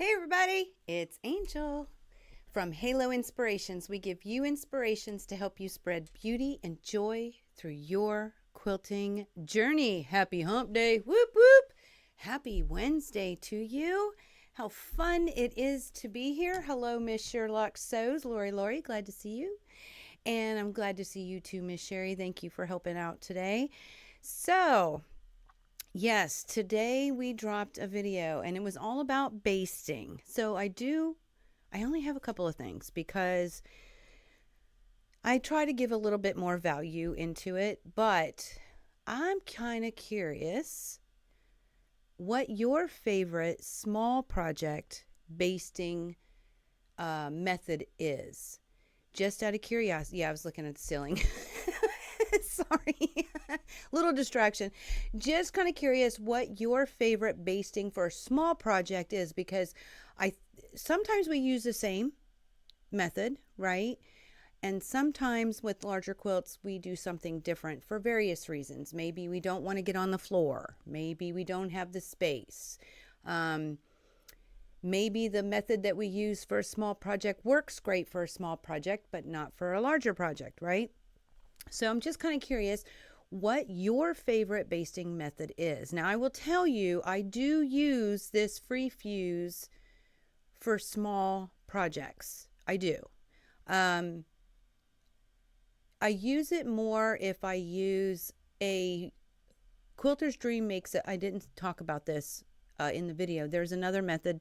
Hey everybody, it's Angel from Halo Inspirations. We give you inspirations to help you spread beauty and joy through your quilting journey. Happy hump day. Whoop whoop. Happy Wednesday to you. How fun it is to be here. Hello, Miss Sherlock Sews. Lori, glad to see you. And I'm glad to see you too, Miss Sherry. Thank you for helping out today. So, yes, today we dropped a video and it was all about basting. So I only have a couple of things because I try to give a little bit more value into it, but I'm kind of curious what your favorite small project basting method is. Just out of curiosity. Yeah, I was looking at the ceiling. Sorry. Little distraction. Just kind of curious what your favorite basting for a small project is, because sometimes we use the same method, right? And sometimes with larger quilts, we do something different for various reasons. Maybe we don't want to get on the floor. Maybe we don't have the space. Maybe the method that we use for a small project works great for a small project, but not for a larger project, right? So I'm just kind of curious what your favorite basting method is. Now, I will tell you, I do use this free fuse for small projects. I do. I use it more if I use a Quilter's Dream makes it. I didn't talk about this in the video. There's another method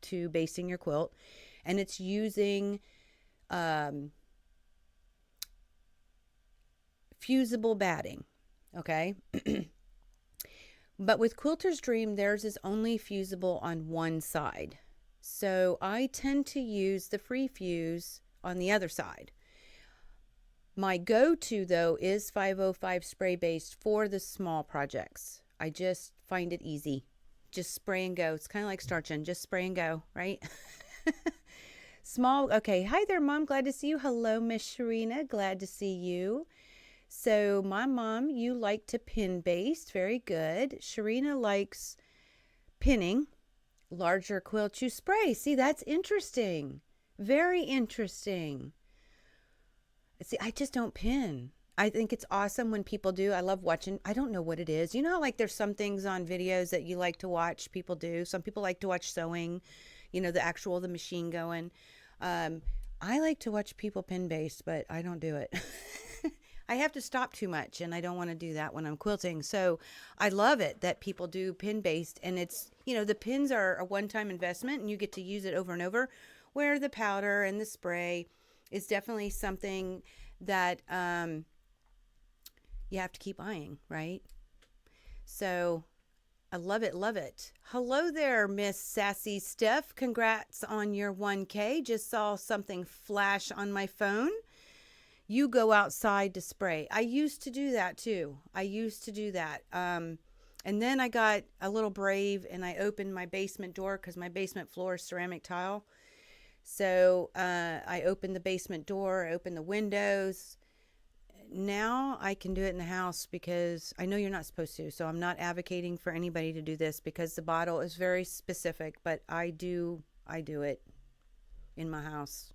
to basting your quilt, and it's using fusible batting. Okay. But with Quilter's Dream, theirs is only fusible on one side. So I tend to use the free fuse on the other side. My go-to, though, is 505 spray based for the small projects. I just find it easy. Just spray and go. It's kind of like starching. Just spray and go, right? Small. Okay. Hi there, Mom. Glad to see you. Hello, Miss Sharina. Glad to see you. So my mom, you like to pin baste. Very good. Sharina likes pinning. Larger quilt you spray. See, that's interesting. Very interesting. See, I just don't pin. I think it's awesome when people do. I love watching. I don't know what it is. You know, like there's some things on videos that you like to watch people do. Some people like to watch sewing, you know, the machine going. I like to watch people pin baste, but I don't do it. I have to stop too much, and I don't want to do that when I'm quilting. So I love it that people do pin based, and it's, you know, the pins are a one-time investment and you get to use it over and over, where the powder and the spray is definitely something that you have to keep eyeing, right? So I love it, love it. Hello there, Miss Sassy Steph. Congrats on your 1K. Just saw something flash on my phone. You go outside to spray. I used to do that too. And then I got a little brave and I opened my basement door because my basement floor is ceramic tile. So I opened the basement door, I opened the windows. Now I can do it in the house because I know you're not supposed to. So I'm not advocating for anybody to do this because the bottle is very specific, but I do it in my house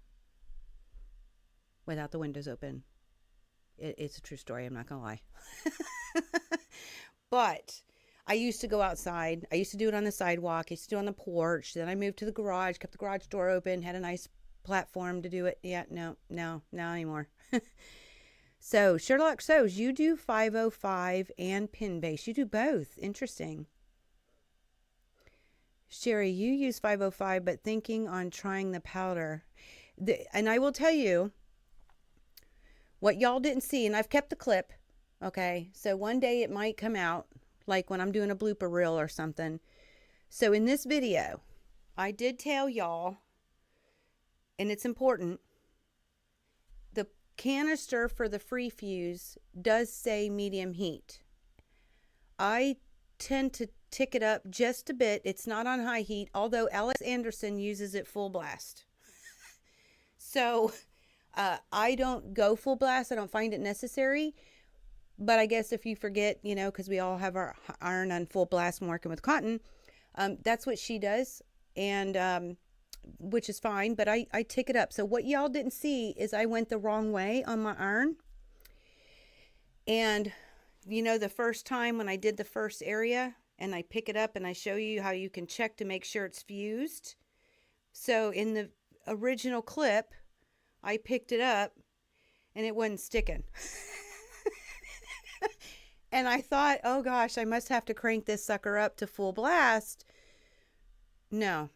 without the windows open. It's a true story. I'm not going to lie. But I used to go outside. I used to do it on the sidewalk. I used to do it on the porch. Then I moved to the garage, kept the garage door open, had a nice platform to do it. Yeah, no, not anymore. So Sherlock Sews, you do 505 and pin base. You do both. Interesting. Sherry, you use 505, but thinking on trying the powder. And I will tell you what y'all didn't see, and I've kept the clip. Okay, so one day it might come out, like when I'm doing a blooper reel or something. So in this video, I did tell y'all, and it's important, the canister for the free fuse does say medium heat. I tend to tick it up just a bit. It's not on high heat, although Alex Anderson uses it full blast. So I don't go full blast. I don't find it necessary. But I guess if you forget, you know, because we all have our iron on full blast when working with cotton, that's what she does. and which is fine, but I tick it up. So what y'all didn't see is I went the wrong way on my iron. And you know, the first time when I did the first area and I pick it up and I show you how you can check to make sure it's fused. So in the original clip, I picked it up and it wasn't sticking. And I thought, oh gosh, I must have to crank this sucker up to full blast. No,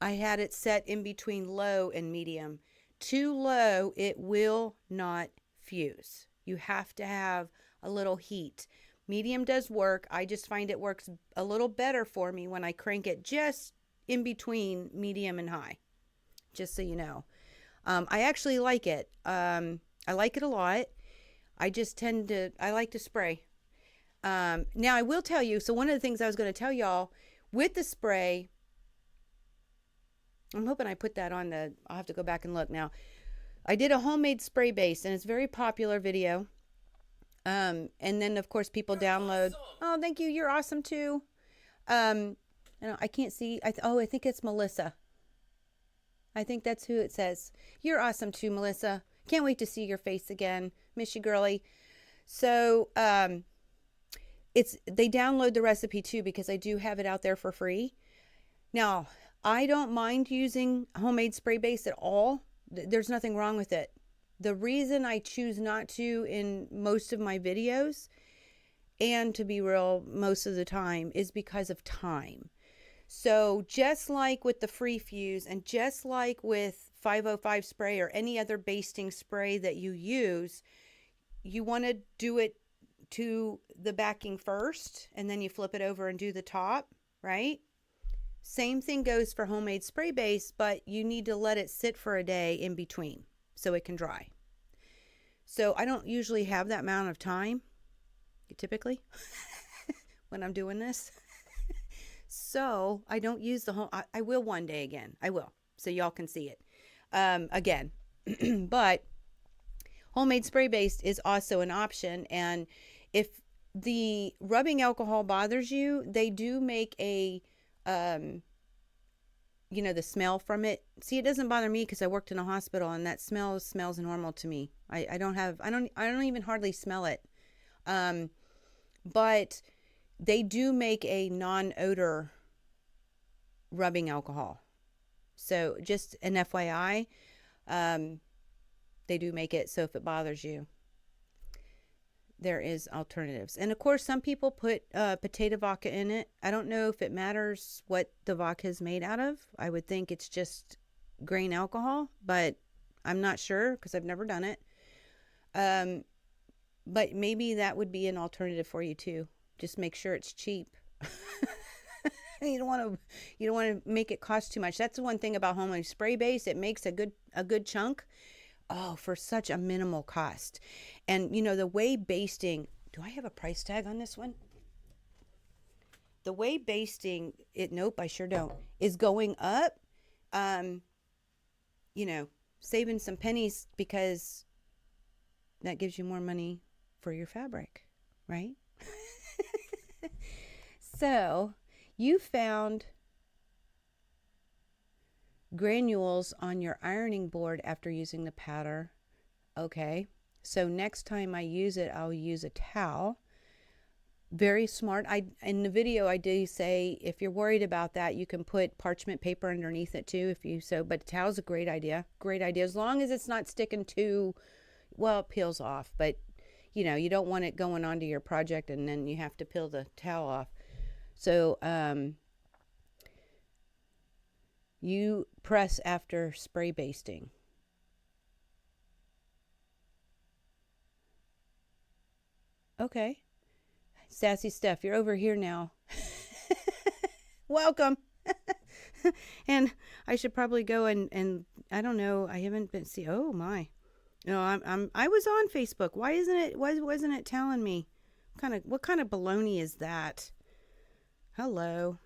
I had it set in between low and medium. Too low, it will not fuse. You have to have a little heat. Medium does work. I just find it works a little better for me when I crank it just in between medium and high. Just so you know. I actually like it. I like it a lot. I like to spray. Now I will tell you, so one of the things I was going to tell y'all with the spray, I'm hoping I put that on I'll have to go back and look now. I did a homemade spray base and it's a very popular video. And then of course people download. Oh, thank you. You're awesome too. I can't see. I think it's Melissa. I think that's who it says. You're awesome too, Melissa. Can't wait to see your face again. Miss you, girly. So, they download the recipe too because I do have it out there for free. Now, I don't mind using homemade spray base at all. There's nothing wrong with it. The reason I choose not to in most of my videos, and to be real, most of the time, is because of time. So just like with the free fuse and just like with 505 spray or any other basting spray that you use, you want to do it to the backing first and then you flip it over and do the top, right? Same thing goes for homemade spray base, but you need to let it sit for a day in between so it can dry. So I don't usually have that amount of time, typically, when I'm doing this. So I don't use I will one day again. I will. So y'all can see it again. But homemade spray based is also an option. And if the rubbing alcohol bothers you, they do make a, the smell from it. See, it doesn't bother me because I worked in a hospital and that smells normal to me. I don't even hardly smell it. But they do make a non-odor rubbing alcohol. So just an FYI, they do make it so if it bothers you, there is alternatives. And of course, some people put potato vodka in it. I don't know if it matters what the vodka is made out of. I would think it's just grain alcohol, but I'm not sure because I've never done it. But maybe that would be an alternative for you too. Just make sure it's cheap. You don't want to make it cost too much. That's the one thing about homemade spray base. It makes a good chunk. Oh, for such a minimal cost. And the way basting, do I have a price tag on this one? The way basting nope, I sure don't, is going up. Saving some pennies because that gives you more money for your fabric, right? So you found granules on your ironing board after using the powder. Okay, so next time I use it, I'll use a towel. Very smart. In the video I do say if you're worried about that, you can put parchment paper underneath it too but a towel's a great idea. Great idea, as long as it's not sticking too well. It peels off, but you don't want it going onto your project and then you have to peel the towel off. So you press after spray basting. Okay. Sassy Steph, you're over here now. Welcome. And I should probably go and I don't know, I haven't been oh my. No, I was on Facebook. Why wasn't it telling me? What kind of baloney is that? Hello.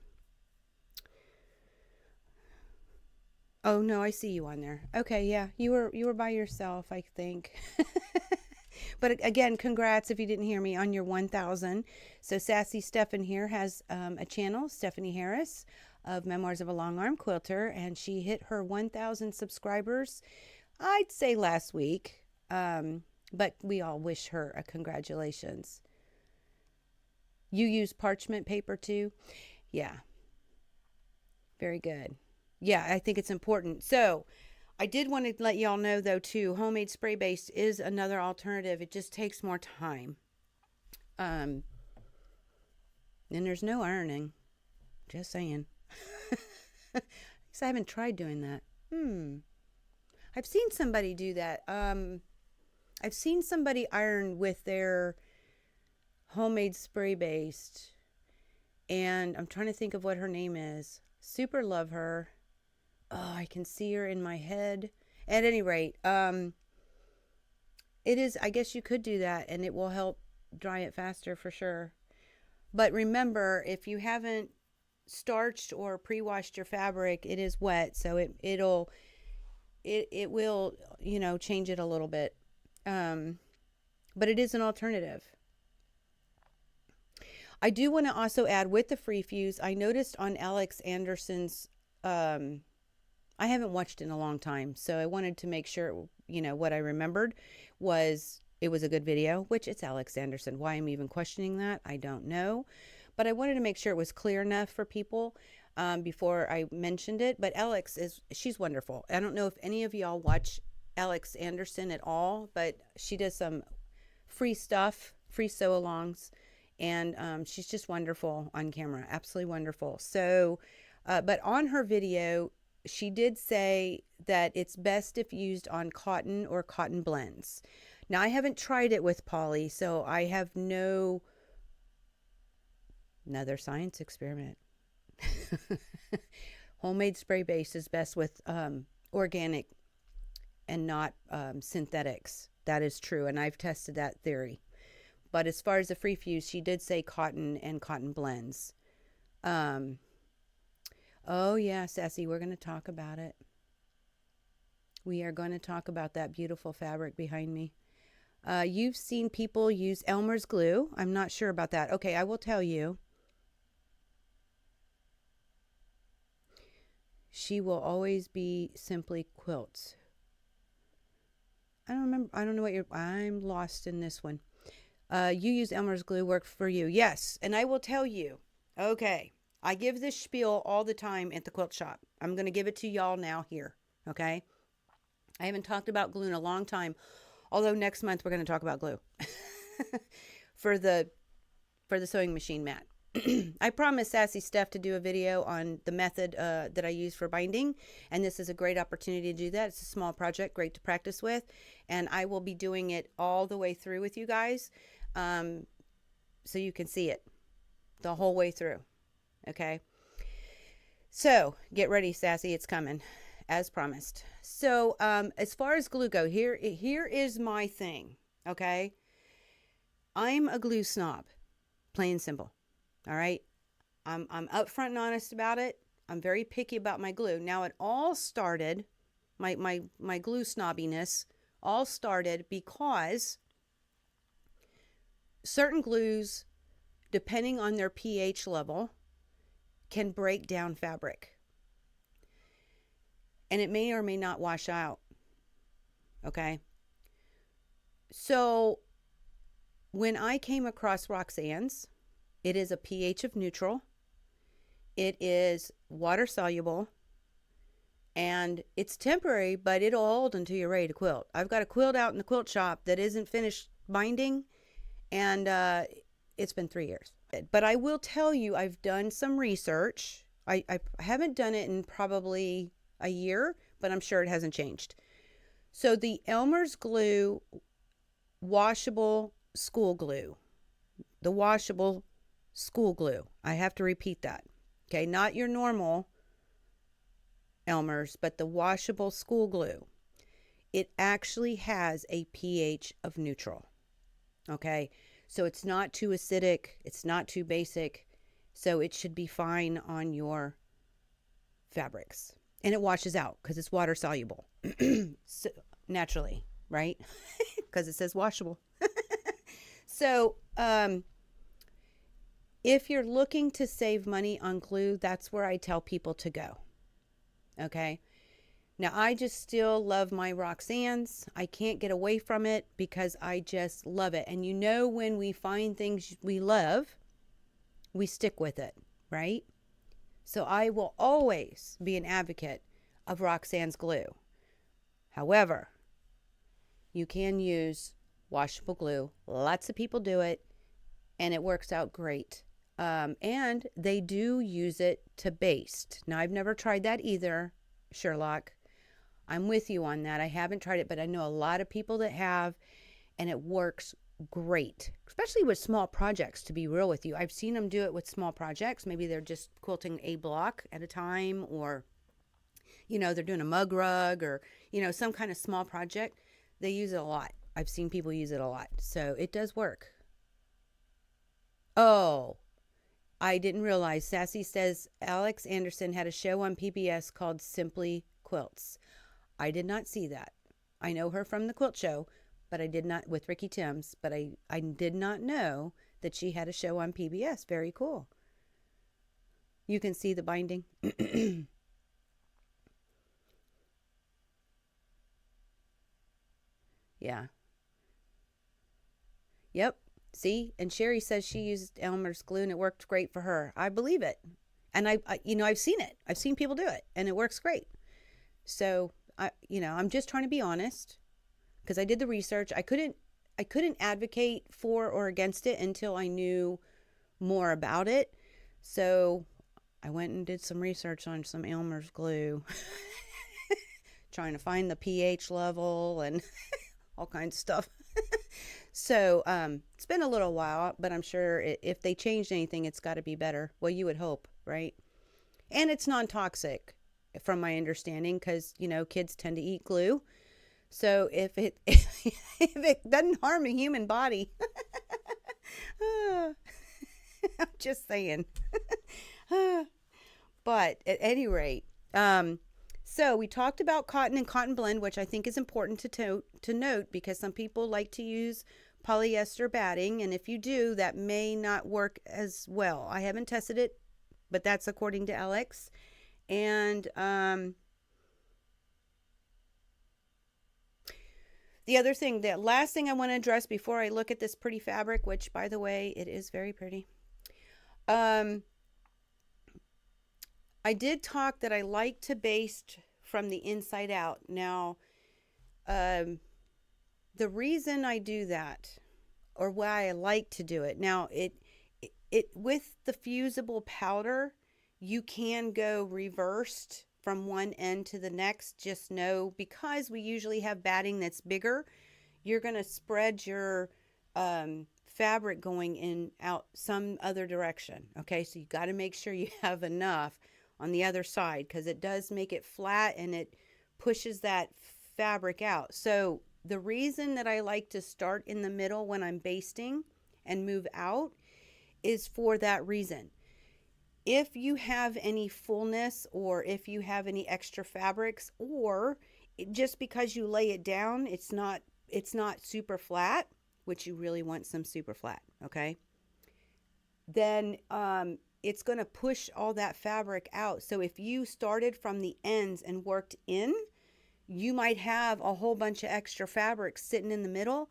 Oh no, I see you on there. Okay, yeah. You were by yourself, I think. But again, congrats if you didn't hear me on your 1,000. So Sassy Stephan here has a channel, Stephanie Harris. of Memoirs of a Long Arm Quilter, and she hit her 1,000 subscribers, I'd say last week. But we all wish her a congratulations. You use parchment paper too? Yeah. Very good. Yeah, I think it's important. So I did want to let y'all know, though, too, homemade spray base is another alternative. It just takes more time. And there's no ironing. Just saying. Because I haven't tried doing that. I've seen somebody do that. I've seen somebody iron with their homemade spray based, and I'm trying to think of what her name is. Super love her. Oh, I can see her in my head. At any rate, it is, I guess you could do that, and it will help dry it faster for sure. But remember, if you haven't starched or pre-washed your fabric, it is wet, so it will, you know, change it a little bit. But it is an alternative. I do want to also add, with the free fuse, I noticed on Alex Anderson's, I haven't watched in a long time, so I wanted to make sure, you know, what I remembered was it was a good video, which it's Alex Anderson. Why I'm even questioning that, I don't know. But I wanted to make sure it was clear enough for people before I mentioned it. But Alex she's wonderful. I don't know if any of y'all watch Alex Anderson at all, but she does some free stuff, free sew-alongs, and she's just wonderful on camera, absolutely wonderful. So, but on her video, she did say that it's best if used on cotton or cotton blends. Now, I haven't tried it with poly, so I have another science experiment. Homemade spray base is best with organic and not synthetics. That is true, and I've tested that theory. But as far as the free fuse, she did say cotton and cotton blends. Oh yeah, Sassy, we're going to talk about it. We are going to talk about that beautiful fabric behind me. You've seen people use Elmer's glue. I'm not sure about that. Okay, I will tell you. She will always be simply quilts. I don't remember. I don't know what I'm lost in this one. You use Elmer's glue, work for you. Yes, and I will tell you. Okay, I give this spiel all the time at the quilt shop. I'm going to give it to y'all now here. Okay, I haven't talked about glue in a long time, although next month we're going to talk about glue for the sewing machine mat. I promised Sassy Steph to do a video on the method that I use for binding, and this is a great opportunity to do that. It's a small project, great to practice with, and I will be doing it all the way through with you guys, so you can see it the whole way through. Okay, so get ready, Sassy, it's coming as promised. So as far as glue go, here is my thing. Okay, I'm a glue snob, plain and simple. All right, I'm upfront and honest about it. I'm very picky about my glue. Now, it all started, my glue snobbiness all started because certain glues, depending on their pH level, can break down fabric. And it may or may not wash out. Okay? So, when I came across Roxanne's, it is a pH of neutral. It is water soluble. And it's temporary, but it'll hold until you're ready to quilt. I've got a quilt out in the quilt shop that isn't finished binding, and it's been 3 years. But I will tell you, I've done some research. I haven't done it in probably a year, but I'm sure it hasn't changed. So the Elmer's glue washable school glue, the washable school glue, I have to repeat that. Okay, not your normal Elmer's, but the washable school glue. It actually has a pH of neutral. Okay, so it's not too acidic, it's not too basic, so it should be fine on your fabrics. And it washes out because it's water soluble. So, naturally, right? Because it says washable. So If you're looking to save money on glue, that's where I tell people to go. Okay. Now, I just still love my Roxanne's. I can't get away from it because I just love it. And you know, when we find things we love, we stick with it, right? So I will always be an advocate of Roxanne's glue. However, you can use washable glue. Lots of people do it, and it works out great. And they do use it to baste. Now, I've never tried that either, Sherlock. I'm with you on that. I haven't tried it, but I know a lot of people that have, and it works great, especially with small projects, to be real with you. I've seen them do it with small projects. Maybe they're just quilting a block at a time, or, they're doing a mug rug, or, some kind of small project. They use it a lot. I've seen people use it a lot. So it does work. Oh, I didn't realize. Sassy says Alex Anderson had a show on PBS called Simply Quilts. I did not see that. I know her from the quilt show, but I did not, with Ricky Timms, but I did not know that she had a show on PBS. Very cool. You can see the binding. Yeah. Yep. See? And Sherry says she used Elmer's glue and it worked great for her. I believe it. And I've seen it. I've seen people do it and it works great. So, I'm just trying to be honest because I did the research. I couldn't advocate for or against it until I knew more about it. So, I went and did some research on some Elmer's glue, trying to find the pH level and all kinds of stuff. So it's been a little while, but I'm sure if they changed anything, it's got to be better. Well, you would hope, right? And it's non-toxic, from my understanding, because kids tend to eat glue. So if it if it doesn't harm a human body, I'm just saying. But at any rate, so we talked about cotton and cotton blend, which I think is important to note because some people like to use polyester batting, and if you do, that may not work as well. I haven't tested it, but that's according to Alex. And the other thing, the last thing I want to address before I look at this pretty fabric, which by the way, it is very pretty. I did talk that I like to baste from the inside out. Now, the reason I do that, or why I like to do it, now it with the fusible powder, you can go reversed from one end to the next. Just know, because we usually have batting that's bigger, you're going to spread your fabric going in out some other direction. Okay, so you got to make sure you have enough on the other side because it does make it flat and it pushes that fabric out. So the reason that I like to start in the middle when I'm basting and move out is for that reason. If you have any fullness, or if you have any extra fabrics, or just because you lay it down, it's not super flat, which you really want some super flat, okay? Then it's going to push all that fabric out. So if you started from the ends and worked in, you might have a whole bunch of extra fabric sitting in the middle,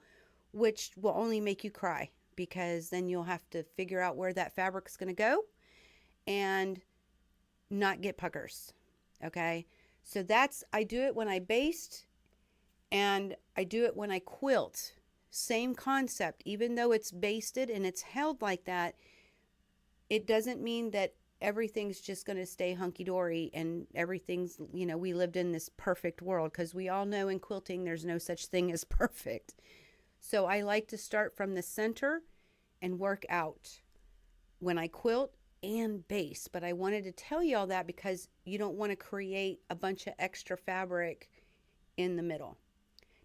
which will only make you cry, because then you'll have to figure out where that fabric's going to go and not get puckers. Okay, so I do it when I baste, and I do it when I quilt. Same concept. Even though it's basted and it's held like that, it doesn't mean that everything's just going to stay hunky-dory and everything's, we lived in this perfect world, because we all know in quilting there's no such thing as perfect. So I like to start from the center and work out when I quilt and baste. But I wanted to tell you all that because you don't want to create a bunch of extra fabric in the middle.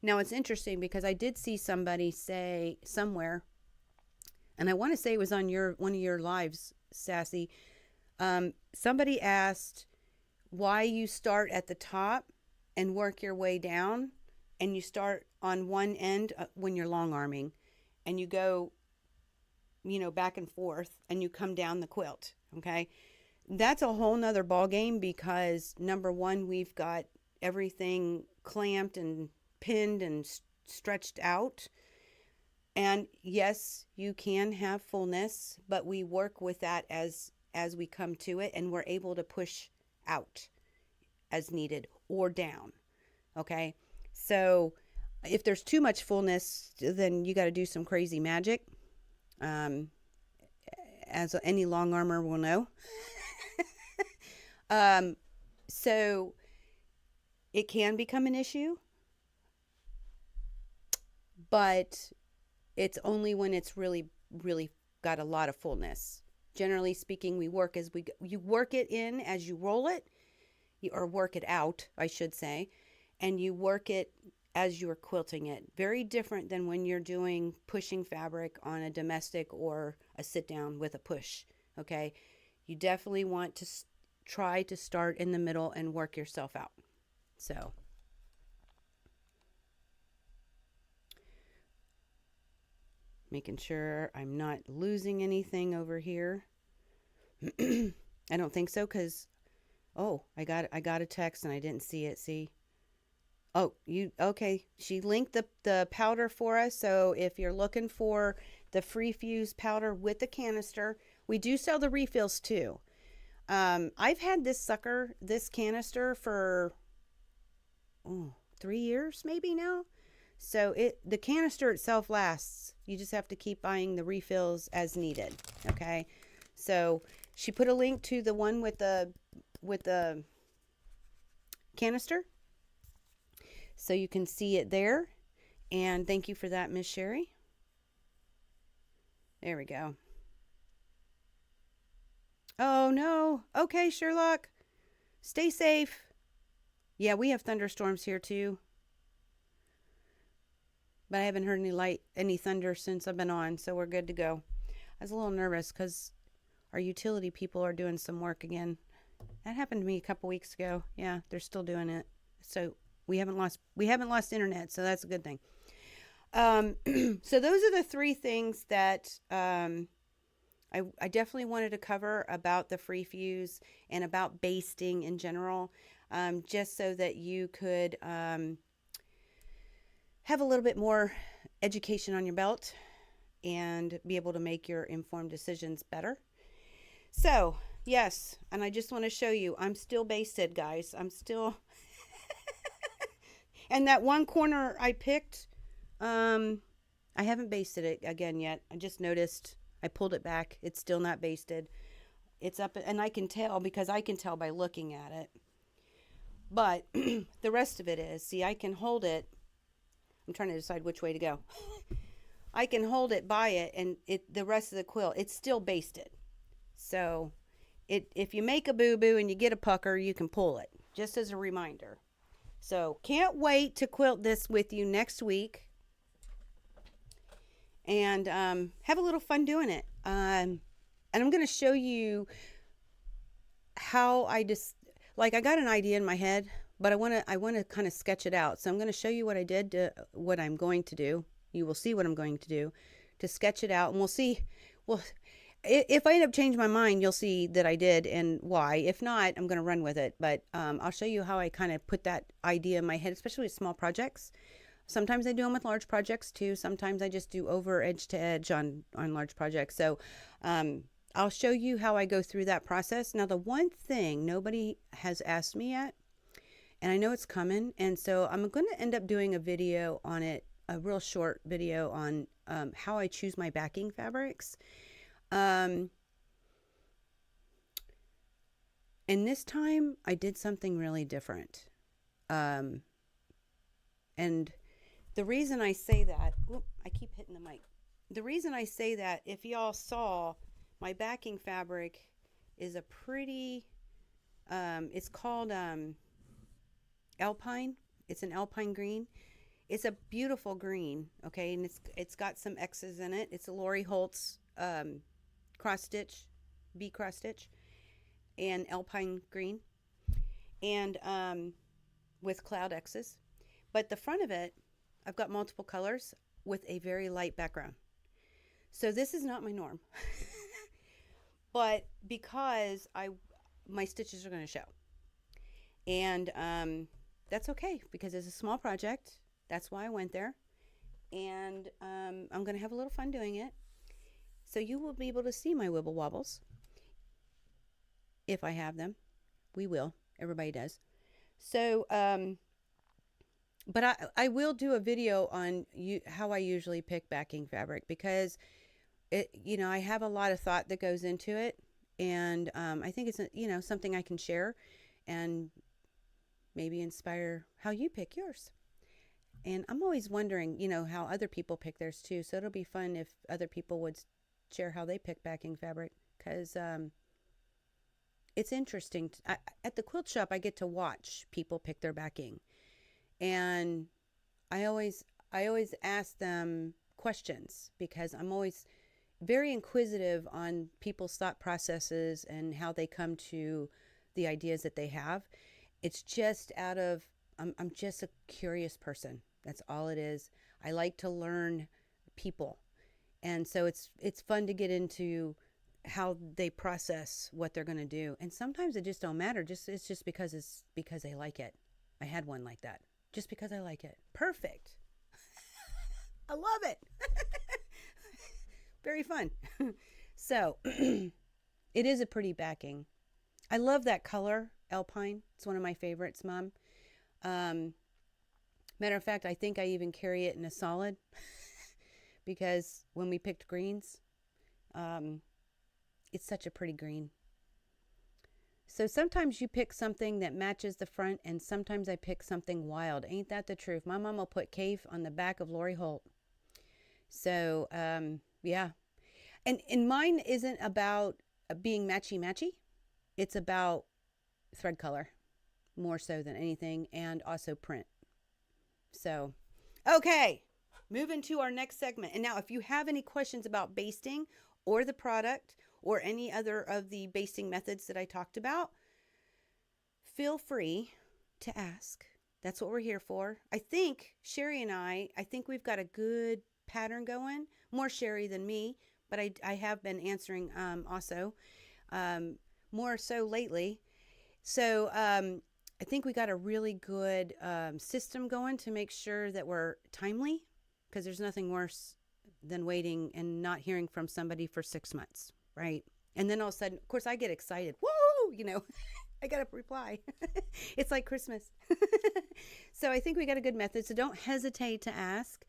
Now it's interesting because I did see somebody say somewhere, and I want to say it was on one of your lives, Sassy. Somebody asked why you start at the top and work your way down, and you start on one end when you're long arming, and you go back and forth, and you come down the quilt. Okay. That's a whole nother ball game, because number one, we've got everything clamped and pinned and stretched out. And yes, you can have fullness, but we work with that as we come to it, and we're able to push out as needed or down. Okay. So if there's too much fullness, then you got to do some crazy magic. As any long armor will know. So it can become an issue, but it's only when it's really, really got a lot of fullness. Generally speaking, you work it in as you roll it, or work it out, I should say, and you work it as you're quilting it. Very different than when you're doing pushing fabric on a domestic or a sit down with a push. Okay, you definitely want to try to start in the middle and work yourself out. So making sure I'm not losing anything over here. I don't think so, because I got a text and I didn't see it. See? Oh, okay. She linked the powder for us. So if you're looking for the free fuse powder with the canister, we do sell the refills too. I've had this canister for 3 years maybe now. So the canister itself lasts. You just have to keep buying the refills as needed. Okay. So she put a link to the one with the canister, so you can see it there. And thank you for that, Miss Sherry. There we go. Oh no. Okay, Sherlock. Stay safe. Yeah, we have thunderstorms here too. But I haven't heard any thunder since I've been on, so we're good to go. I was a little nervous because our utility people are doing some work again. That happened to me a couple weeks ago. Yeah, they're still doing it. So we haven't lost internet, so that's a good thing. So those are the three things that I definitely wanted to cover about the free fuse and about basting in general, just so that you could have a little bit more education on your belt and be able to make your informed decisions better. So, yes, and I just want to show you, I'm still basted, guys. I'm still... And that one corner I picked, I haven't basted it again yet. I just noticed I pulled it back. It's still not basted. It's up, and I can tell, because I can tell by looking at it. But the rest of it is, see, I can hold it. I'm trying to decide which way to go. I can hold it by it, and the rest of the quilt, it's still basted. So if you make a boo-boo and you get a pucker, you can pull it, just as a reminder. So can't wait to quilt this with you next week, and have a little fun doing it. And I'm going to show you how I got an idea in my head, but I want to kind of sketch it out. So I'm going to show you what I did, what I'm going to do. You will see what I'm going to do to sketch it out, and we'll see. Well, if I end up changing my mind, you'll see that I did and why. If not, I'm going to run with it. But I'll show you how I kind of put that idea in my head, especially with small projects. Sometimes I do them with large projects too. Sometimes I just do over edge to edge on large projects. So I'll show you how I go through that process. Now, the one thing nobody has asked me yet, and I know it's coming, and so I'm going to end up doing a video on it, a real short video on how I choose my backing fabrics. And this time I did something really different. And the reason I say that, I keep hitting the mic. The reason I say that, if y'all saw, my backing fabric is a pretty, it's called Alpine. It's an Alpine green. It's a beautiful green, okay, and it's got some X's in it. It's a Lori Holtz cross stitch, B cross stitch, and Alpine green, and with cloud X's. But the front of it, I've got multiple colors with a very light background. So this is not my norm. But because my stitches are going to show. And that's okay because it's a small project. That's why I went there. And I'm going to have a little fun doing it. So you will be able to see my wibble wobbles. If I have them. We will. Everybody does. So, but I will do a video on how I usually pick backing fabric because I have a lot of thought that goes into it. And I think it's, something I can share and maybe inspire how you pick yours. And I'm always wondering, how other people pick theirs too. So it'll be fun if other people would share how they pick backing fabric because it's interesting. At the quilt shop, I get to watch people pick their backing. And I always ask them questions because I'm always very inquisitive on people's thought processes and how they come to the ideas that they have. It's just I'm just a curious person. That's all it is. I like to learn people. And so it's fun to get into how they process what they're going to do. And sometimes it just don't matter. It's just because they like it. I had one like that. Just because I like it. Perfect. I love it. Very fun. So it is a pretty backing. I love that color, Alpine. It's one of my favorites, Mom. Matter of fact, I think I even carry it in a solid because when we picked greens, it's such a pretty green. So sometimes you pick something that matches the front and sometimes I pick something wild. Ain't that the truth? My mom will put Cave on the back of Lori Holt. So, yeah. And mine isn't about being matchy-matchy. It's about thread color more so than anything and also print. So, okay. Moving to our next segment. And now if you have any questions about basting or the product or any other of the basting methods that I talked about, feel free to ask. That's what we're here for. I think Sherry and I think we've got a good pattern going. More Sherry than me, but I have been answering also more so lately. So I think we got a really good system going to make sure that we're timely because there's nothing worse than waiting and not hearing from somebody for 6 months, right? And then all of a sudden, of course, I get excited. Whoa, I got to reply. It's like Christmas. So I think we got a good method. So don't hesitate to ask.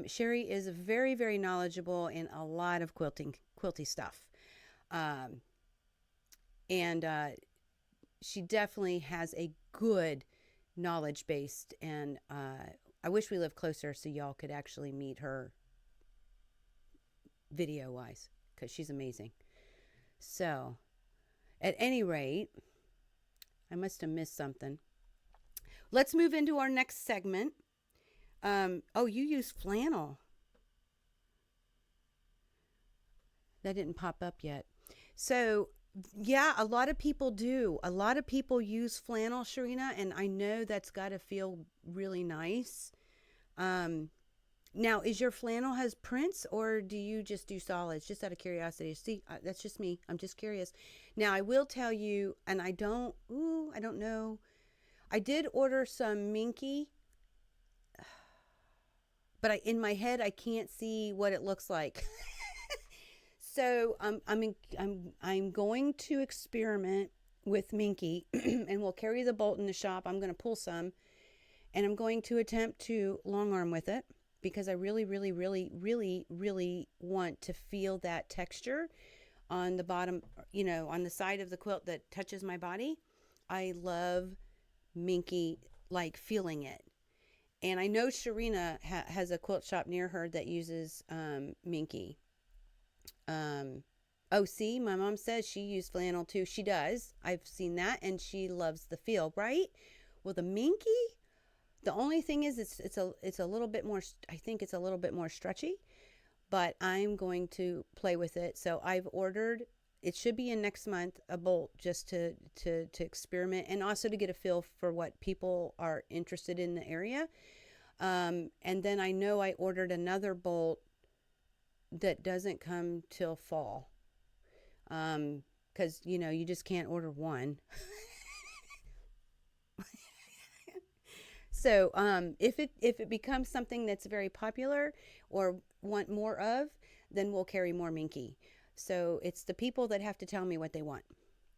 Sherry is very, very knowledgeable in a lot of quilty stuff. And she definitely has a good knowledge based. And I wish we lived closer so y'all could actually meet her video wise because she's amazing. So at any rate, I must have missed something. Let's move into our next segment. Oh, you use flannel. That didn't pop up yet. So yeah, a lot of people do. A lot of people use flannel, Sharina, and I know that's got to feel really nice. Now, is your flannel has prints or do you just do solids? Just out of curiosity. See, that's just me. I'm just curious. Now, I will tell you, and I don't know. I did order some minky, but in my head, I can't see what it looks like. So I'm going to experiment with minky and we'll carry the bolt in the shop. I'm going to pull some and I'm going to attempt to long arm with it because I really, really, really, really, really want to feel that texture on the bottom, on the side of the quilt that touches my body. I love minky, like feeling it. And I know Sharina has a quilt shop near her that uses minky. Oh, see, my mom says she used flannel too. She does. I've seen that and she loves the feel, right? Well, the minky, the only thing is it's a little bit more, I think it's a little bit more stretchy, but I'm going to play with it. So I've ordered, it should be in next month, a bolt just to experiment and also to get a feel for what people are interested in the area. And then I know I ordered another bolt that doesn't come till fall. Because you just can't order one. So if it becomes something that's very popular or want more of, then we'll carry more minky. So it's the people that have to tell me what they want.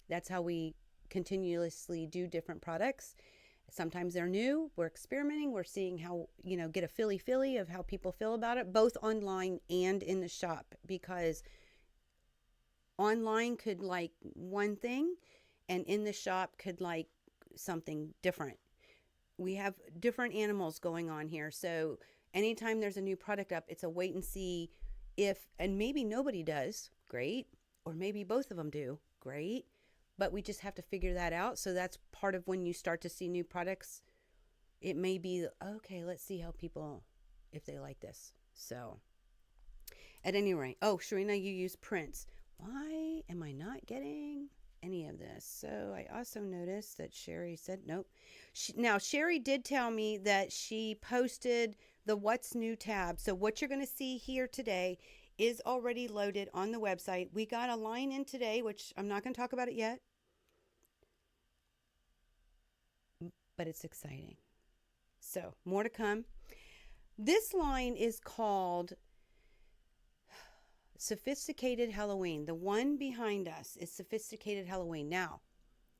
That's how we continuously do different products. Sometimes they're new. We're experimenting. We're seeing how, get a feely of how people feel about it, both online and in the shop, because online could like one thing and in the shop could like something different. We have different animals going on here. So anytime there's a new product up, it's a wait and see if, and maybe nobody does, great. Or maybe both of them do, great. But we just have to figure that out. So that's part of when you start to see new products. It may be, okay, let's see how people, if they like this. So at any rate, oh, Sharina, you use prints. Why am I not getting any of this? So I also noticed that Sherry said nope. Now Sherry did tell me that she posted the what's new tab. So what you're going to see here today is already loaded on the website. We got a line in today, which I'm not going to talk about it yet, but it's exciting. So more to come. This line is called Sophisticated Halloween. The one behind us is Sophisticated Halloween. Now,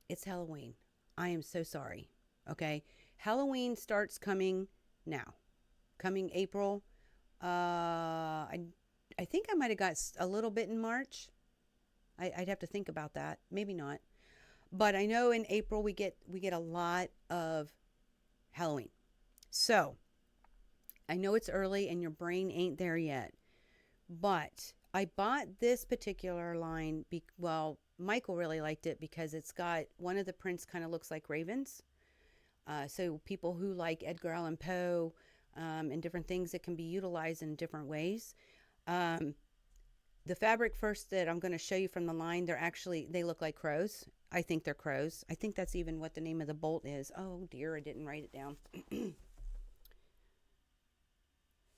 it's Halloween. I am so sorry. Okay. Halloween starts coming now. Coming April. I think I might have got a little bit in March. I'd have to think about that. Maybe not. But I know in April we get a lot of Halloween. So, I know it's early and your brain ain't there yet. But I bought this particular line, Michael really liked it because it's got one of the prints kind of looks like ravens. So people who like Edgar Allan Poe and different things that can be utilized in different ways. The fabric first that I'm going to show you from the line, they look like crows. I think they're crows. I think that's even what the name of the bolt is. Oh dear, I didn't write it down.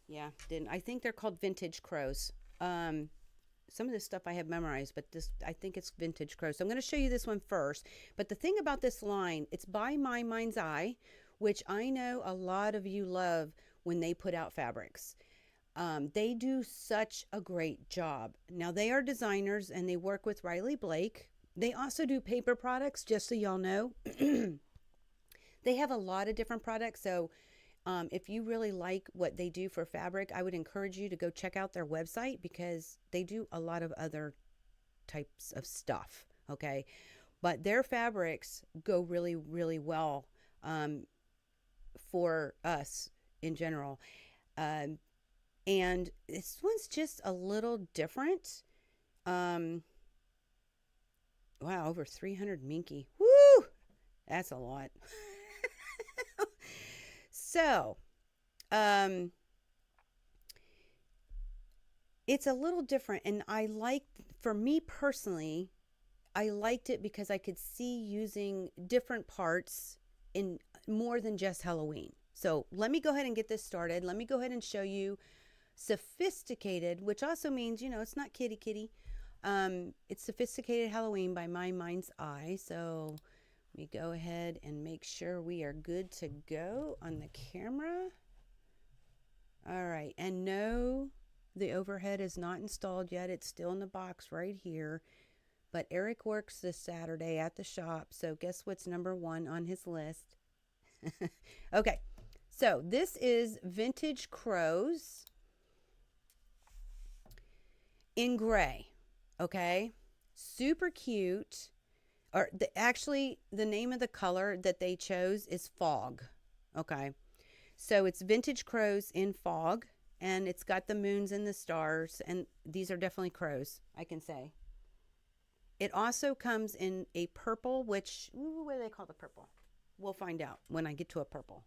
Yeah, didn't. I think they're called vintage crows. Some of this stuff I have memorized, but I think it's vintage crows. So I'm going to show you this one first. But the thing about this line, it's by My Mind's Eye, which I know a lot of you love when they put out fabrics. They do such a great job. Now, they are designers and they work with Riley Blake. They also do paper products, just so y'all know. They have a lot of different products. So if you really like what they do for fabric, I would encourage you to go check out their website because they do a lot of other types of stuff. Okay. But their fabrics go really, really well for us in general. And this one's just a little different. Wow, over 300 minky. Woo! That's a lot. So, it's a little different, and for me personally, I liked it because I could see using different parts in more than just Halloween. So let me go ahead and get this started. Let me go ahead and show you Sophisticated, which also means, it's not kitty. It's Sophisticated Halloween by My Mind's Eye. So let me go ahead and make sure we are good to go on the camera. All right. And no, the overhead is not installed yet. It's still in the box right here. But Eric works this Saturday at the shop. So guess what's number 1 on his list? Okay. So this is Vintage Crows in gray. Okay. Super cute. Or actually, the name of the color that they chose is Fog. Okay. So it's Vintage Crows in Fog. And it's got the moons and the stars. And these are definitely crows, I can say. It also comes in a purple, which, what do they call the purple? We'll find out when I get to a purple.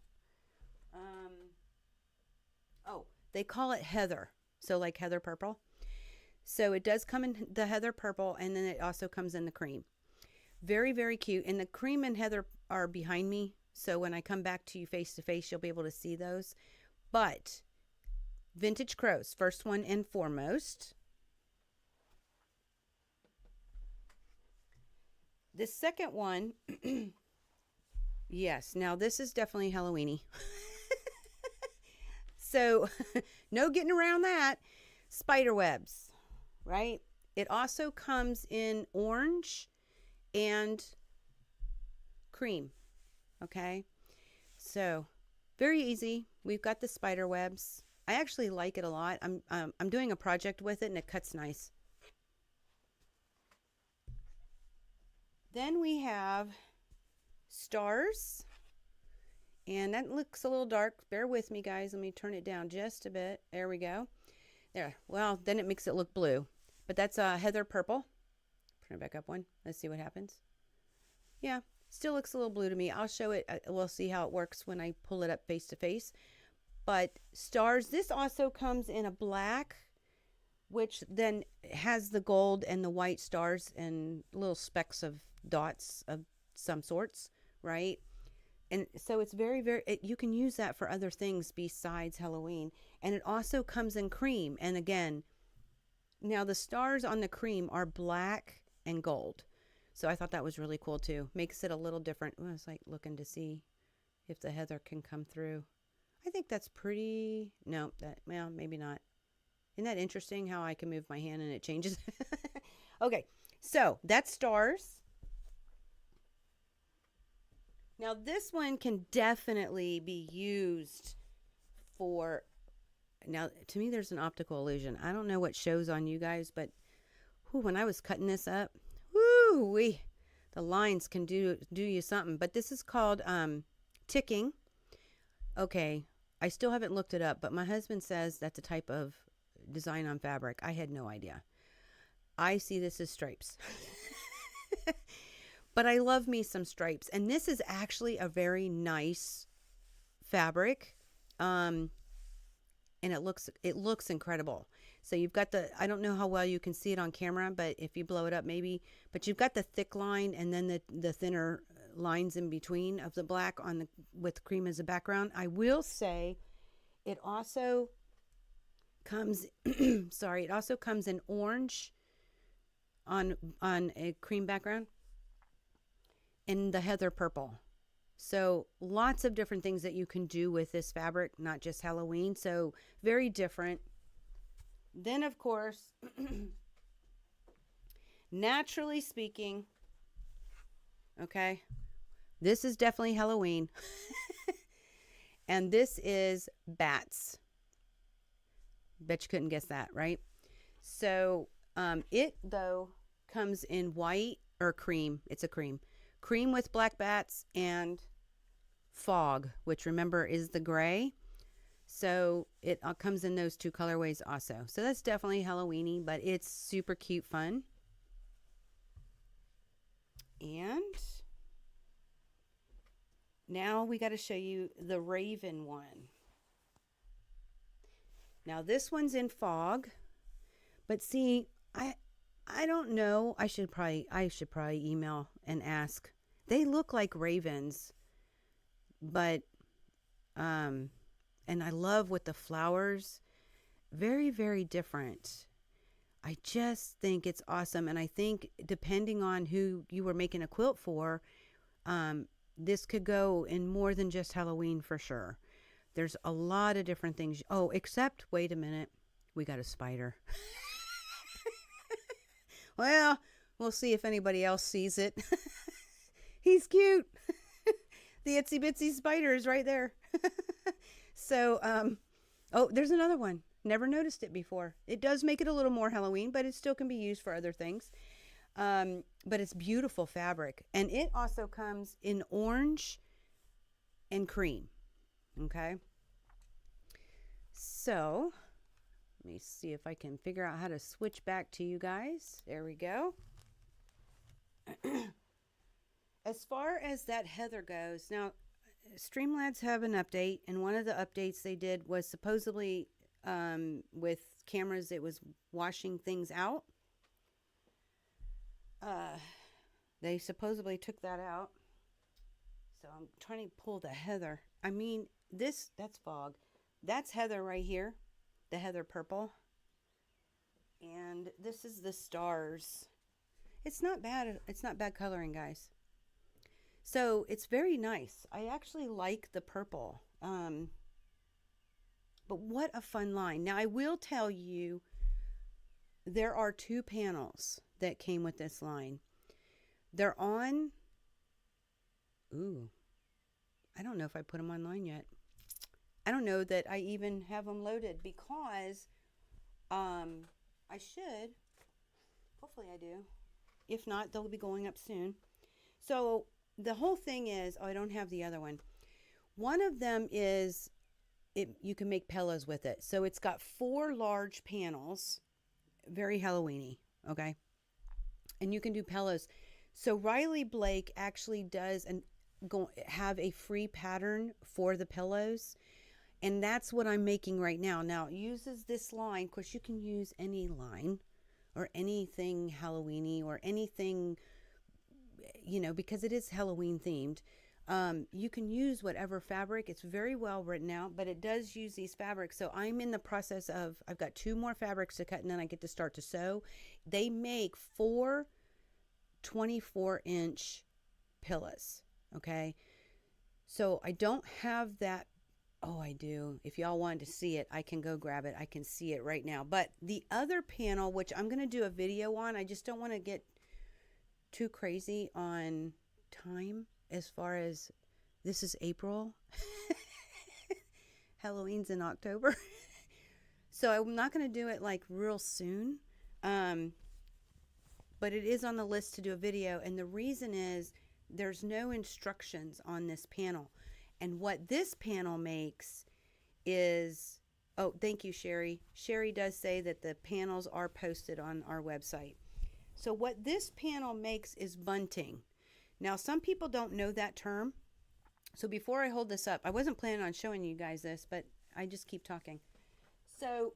They call it heather. So like heather purple. So it does come in the heather purple, and then it also comes in the cream. Very, very cute. And the cream and heather are behind me. So when I come back to you face to face, you'll be able to see those. But vintage crows, first one and foremost. The second one, yes, now this is definitely Halloweeny. So, no getting around that. Spider webs, right? It also comes in orange and cream, okay? So, very easy. We've got the spider webs. I actually like it a lot. I'm doing a project with it and it cuts nice. Then we have stars. And that looks a little dark. Bear with me, guys. Let me turn it down just a bit. There we go. There. Well, then it makes it look blue. But that's heather purple. Turn it back up one. Let's see what happens. Yeah, still looks a little blue to me. I'll show it. We'll see how it works when I pull it up face to face. But stars, this also comes in a black, which then has the gold and the white stars and little specks of dots of some sorts, right? And so it's you can use that for other things besides Halloween. And it also comes in cream. And again, now the stars on the cream are black and gold. So I thought that was really cool too. Makes it a little different. I was like looking to see if the heather can come through. I think that's pretty, no, well, maybe not. Isn't that interesting how I can move my hand and it changes? Okay, so that's stars. Now this one can definitely be used for, now to me there's an optical illusion. I don't know what shows on you guys, but when I was cutting this up, the lines can do you something. But this is called ticking. Okay, I still haven't looked it up, but my husband says that's a type of design on fabric. I had no idea. I see this as stripes. But I love me some stripes. And this is actually a very nice fabric. And it looks incredible. So you've got I don't know how well you can see it on camera, but if you blow it up maybe, but you've got the thick line and then the thinner lines in between of the black with cream as a background. I will say it also comes sorry, it also comes in orange on a cream background and the heather purple. So lots of different things that you can do with this fabric, not just Halloween. So very different. Then of course, naturally speaking, okay, this is definitely Halloween. And this is bats. Bet you couldn't guess that, right? So it though comes in white or cream. It's a cream with black bats and fog, which remember is the gray. So it comes in those two colorways also. So that's definitely Halloweeny, but it's super cute fun. And now we got to show you the raven one. Now this one's in fog, but see, I don't know. I should probably email and ask. They look like ravens, but and I love with the flowers. Very, very different. I just think it's awesome, and I think depending on who you were making a quilt for, this could go in more than just Halloween for sure. There's a lot of different things. Oh, except, wait a minute, we got a spider. Well, we'll see if anybody else sees it. He's cute. The itsy bitsy spider is right there. So, oh, there's another one. Never noticed it before. It does make it a little more Halloween, but it still can be used for other things. But it's beautiful fabric. And it also comes in orange and cream. Okay. So, let me see if I can figure out how to switch back to you guys. There we go. As far as that heather goes, now Streamlabs have an update, and one of the updates they did was supposedly with cameras, it was washing things out. They supposedly took that out. So I'm trying to pull the heather. I mean, that's fog. That's heather right here. the heather purple. And this is the stars. It's not bad. It's not bad coloring, guys. So it's very nice. I actually like the purple. But what a fun line. Now I will tell you, there are 2 panels that came with this line. They're on, ooh, I don't know if I put them online yet. I don't know that I even have them loaded because I should. Hopefully I do. If not, they'll be going up soon. So the whole thing is, oh, I don't have the other one. One of them is, you can make pillows with it. So it's got 4 large panels, very Halloween-y, okay? And you can do pillows. So Riley Blake actually does have a free pattern for the pillows. And that's what I'm making right now. Now, it uses this line. Of course, you can use any line or anything Halloween-y or anything, because it is Halloween themed. You can use whatever fabric. It's very well written out, but it does use these fabrics. So I'm in the process of, I've got 2 more fabrics to cut, and then I get to start to sew. They make 4 24-inch pillows, okay? So I don't have that. Oh, I do. If y'all wanted to see it, I can go grab it. I can see it right now. But the other panel, which I'm going to do a video on, I just don't want to get too crazy on time as far as, this is April. Halloween's in October. So I'm not going to do it like real soon. But it is on the list to do a video. And the reason is there's no instructions on this panel. And what this panel makes is, oh, thank you, Sherry. Sherry does say that the panels are posted on our website. So what this panel makes is bunting. Now, some people don't know that term. So before I hold this up, I wasn't planning on showing you guys this, but I just keep talking. So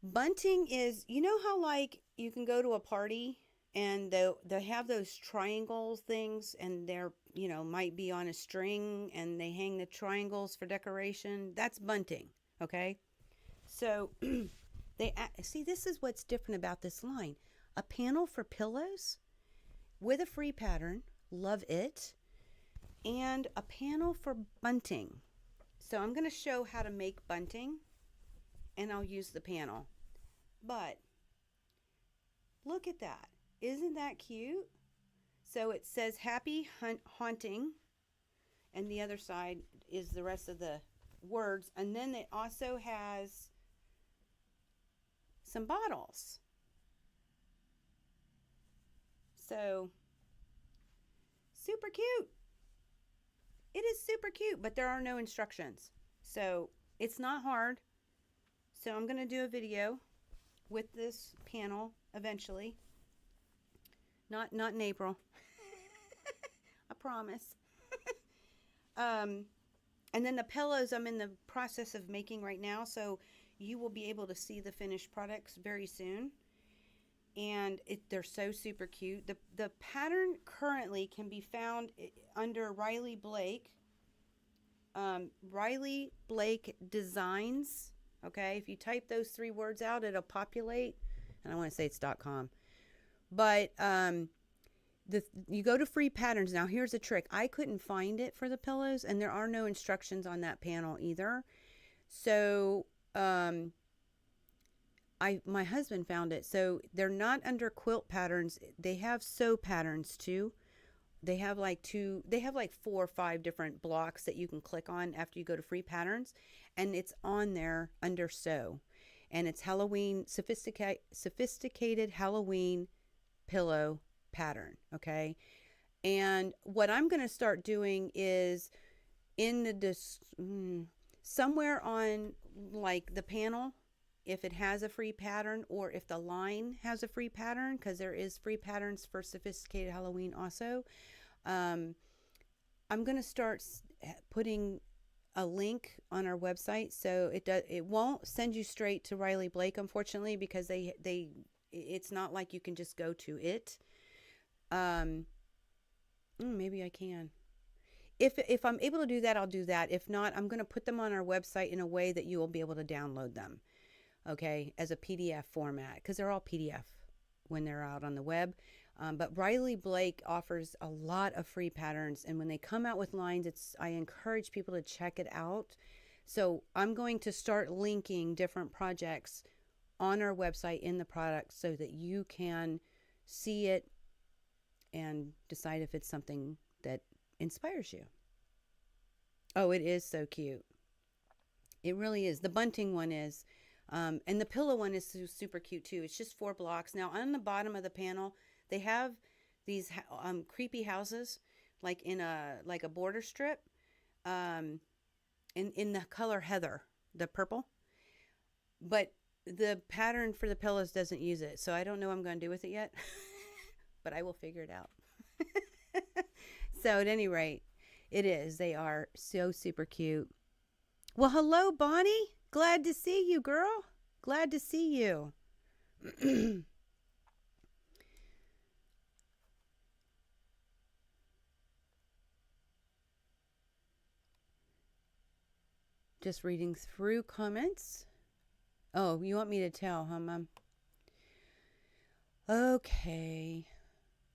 bunting is, how like you can go to a party and they have those triangle things, and they're, might be on a string, and they hang the triangles for decoration. That's bunting, okay? So see, this is what's different about this line. A panel for pillows with a free pattern, love it, and a panel for bunting. So I'm going to show how to make bunting, and I'll use the panel. But look at that. Isn't that cute? So it says happy haunting, and the other side is the rest of the words. And then it also has some bottles. So super cute. It is super cute, but there are no instructions. So it's not hard. So I'm going to do a video with this panel eventually. Not in April. I promise. And then the pillows I'm in the process of making right now, so you will be able to see the finished products very soon. And they're so super cute. The pattern currently can be found under Riley Blake. Riley Blake Designs. Okay, if you type those 3 words out, it'll populate. And I want to say it's .com. But you go to free patterns. Now here's a trick. I couldn't find it for the pillows, and there are no instructions on that panel either. So my husband found it. So they're not under quilt patterns. They have sew patterns too. They have like 4 or 5 different blocks that you can click on after you go to free patterns, and it's on there under sew. And it's Halloween, sophisticated Halloween pillow pattern, okay? And what I'm going to start doing is in the somewhere on like the panel, if it has a free pattern, or if the line has a free pattern, because there is free patterns for sophisticated Halloween also. I'm going to start putting a link on our website, so it won't send you straight to Riley Blake, unfortunately, because it's not like you can just go to it. Maybe I can. if I'm able to do that, I'll do that. If not, I'm going to put them on our website in a way that you will be able to download them, okay, as a PDF format, because they're all PDF when they're out on the web. But Riley Blake offers a lot of free patterns, and when they come out with lines, I encourage people to check it out. So I'm going to start linking different projects on our website in the product so that you can see it and decide if it's something that inspires you. Oh, it is so cute. It really is. The bunting one is. And the pillow one is super cute too. It's just 4 blocks. Now on the bottom of the panel, they have these creepy houses, like in a border strip, in the color heather, the purple. But the pattern for the pillows doesn't use it, so I don't know what I'm going to do with it yet. But I will figure it out. So at any rate, it is. They are so super cute. Well, hello, Bonnie. Glad to see you, girl. Glad to see you. Just reading through comments. Oh, you want me to tell, huh, Mom? Okay.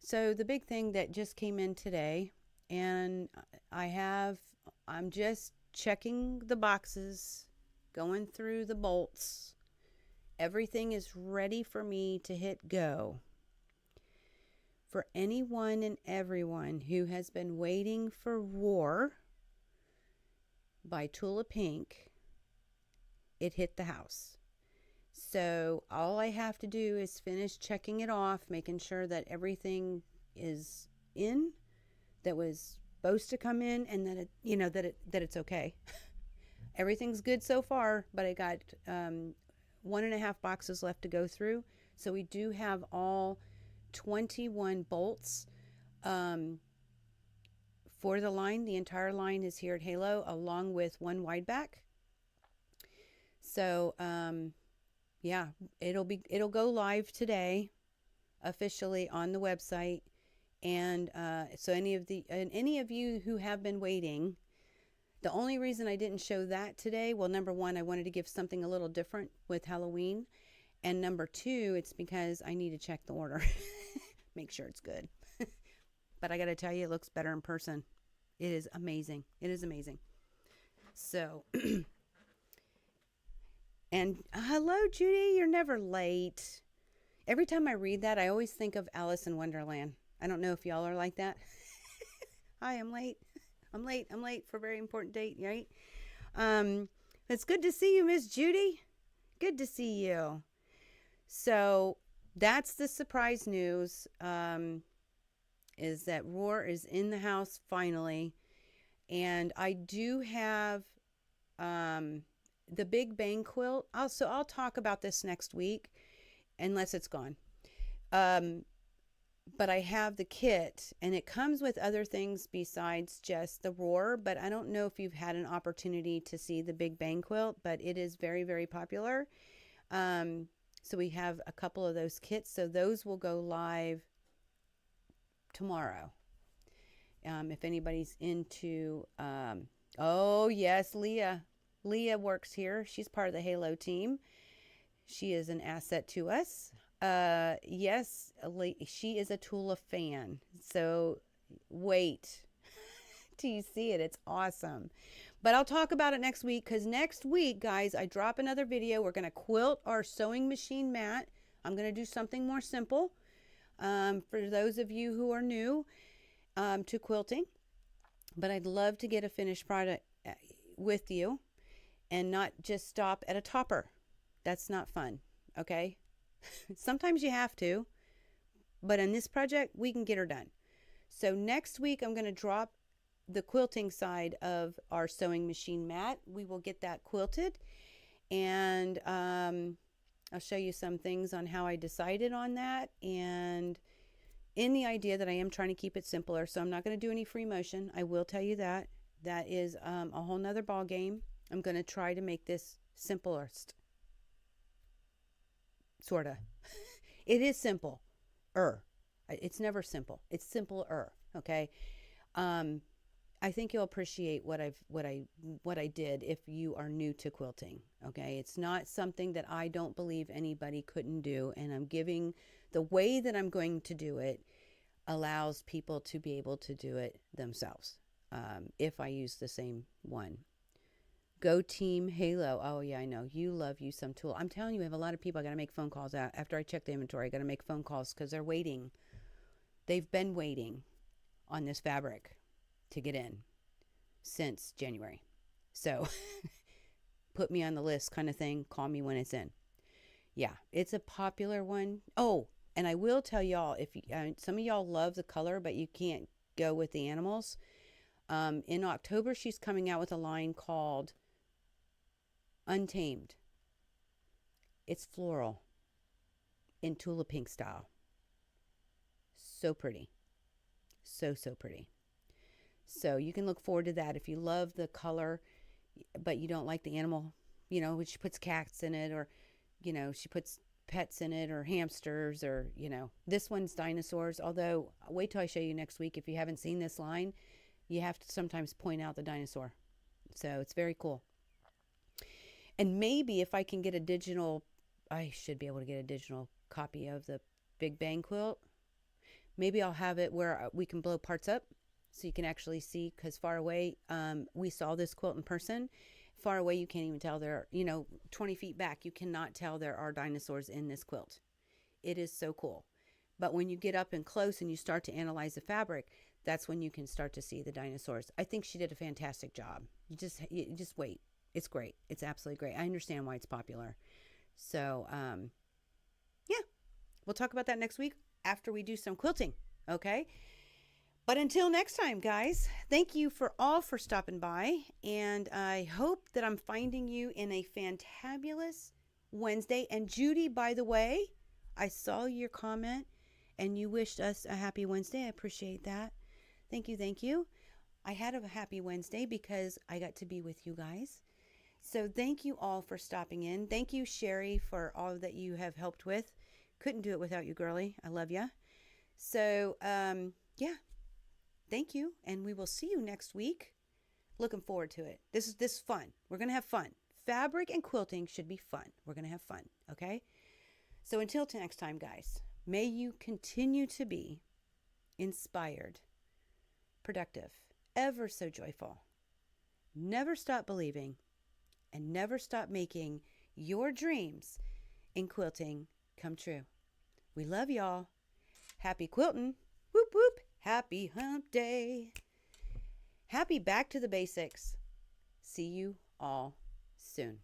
So the big thing that just came in today, and I'm just checking the boxes, going through the bolts. Everything is ready for me to hit go. For anyone and everyone who has been waiting for Roar by Tula Pink, it hit the house. So all I have to do is finish checking it off, making sure that everything is in that was supposed to come in, and that that it's okay. Everything's good so far, but I got 1.5 boxes left to go through. So we do have all 21 bolts for the line. The entire line is here at Halo, along with 1 wide back. So yeah, it'll go live today officially on the website. And so any of you who have been waiting, the only reason I didn't show that today, well, number one, I wanted to give something a little different with Halloween, and number two, it's because I need to check the order, make sure it's good. But I got to tell you, it looks better in person. It is amazing. It is amazing. So. And hello, Judy, you're never late. Every time I read that, I always think of Alice in Wonderland. I don't know if y'all are like that. Hi, I'm late. I'm late for a very important date, right? It's good to see you, Miss Judy. Good to see you. So that's the surprise news, is that Roar is in the house finally. And I do have the Big Bang quilt. I'll talk about this next week, unless it's gone. But I have the kit, and it comes with other things besides just the Roar. But I don't know if you've had an opportunity to see the Big Bang quilt, but it is very, very popular. So we have a couple of those kits. So those will go live tomorrow. If anybody's into, oh yes, Leah works here. She's part of the Halo team. She is an asset to us. Yes, she is a Tula fan. So wait till you see it. It's awesome. But I'll talk about it next week, because next week, guys, I drop another video. We're going to quilt our sewing machine mat. I'm going to do something more simple for those of you who are new to quilting. But I'd love to get a finished product with you and not just stop at a topper. That's not fun, okay? Sometimes you have to, but in this project, we can get her done. So next week, I'm going to drop the quilting side of our sewing machine mat. We will get that quilted, and I'll show you some things on how I decided on that, and in the idea that I am trying to keep it simpler. So I'm not going to do any free motion. I will tell you that. That is a whole nother ball game. I'm going to try to make this simplest. Sort of. It is simple. It's never simple. It's simpler. Okay. I think you'll appreciate what I did if you are new to quilting. Okay, it's not something that I don't believe anybody couldn't do, and I'm giving the way that I'm going to do it allows people to be able to do it themselves. If I use the same one. Go Team Halo. Oh, yeah, I know. You love you some Tulle. I'm telling you, I have a lot of people. I got to make phone calls out. After I check the inventory, I got to make phone calls because they're waiting. They've been waiting on this fabric to get in since January. So put me on the list kind of thing. Call me when it's in. Yeah, it's a popular one. Oh, and I will tell y'all, if some of y'all love the color, but you can't go with the animals. In October, she's coming out with a line called Untamed. It's floral in Tula Pink style. So pretty. So pretty. So you can look forward to that if you love the color, but you don't like the animal, she puts cats in it, or, she puts pets in it, or hamsters, or, this one's dinosaurs. Although, wait till I show you next week. If you haven't seen this line, you have to sometimes point out the dinosaur. So it's very cool. And maybe if I can get I should be able to get a digital copy of the Big Bang quilt. Maybe I'll have it where we can blow parts up so you can actually see, because far away, we saw this quilt in person. Far away, you can't even tell 20 feet back, you cannot tell there are dinosaurs in this quilt. It is so cool. But when you get up and close and you start to analyze the fabric, that's when you can start to see the dinosaurs. I think she did a fantastic job. You just wait. It's great. It's absolutely great. I understand why it's popular. So, yeah, we'll talk about that next week after we do some quilting. Okay. But until next time, guys, thank you for stopping by. And I hope that I'm finding you in a fantabulous Wednesday. And Judy, by the way, I saw your comment and you wished us a happy Wednesday. I appreciate that. Thank you. Thank you. I had a happy Wednesday because I got to be with you guys. So thank you all for stopping in. Thank you, Sherry, for all that you have helped with. Couldn't do it without you, girlie. I love you. So, yeah. Thank you. And we will see you next week. Looking forward to it. This is fun. We're going to have fun. Fabric and quilting should be fun. We're going to have fun. Okay. So until next time, guys, may you continue to be inspired, productive, ever so joyful. Never stop believing and never stop making your dreams in quilting come true. We love y'all. Happy quilting. Whoop, whoop. Happy hump day. Happy back to the basics. See you all soon.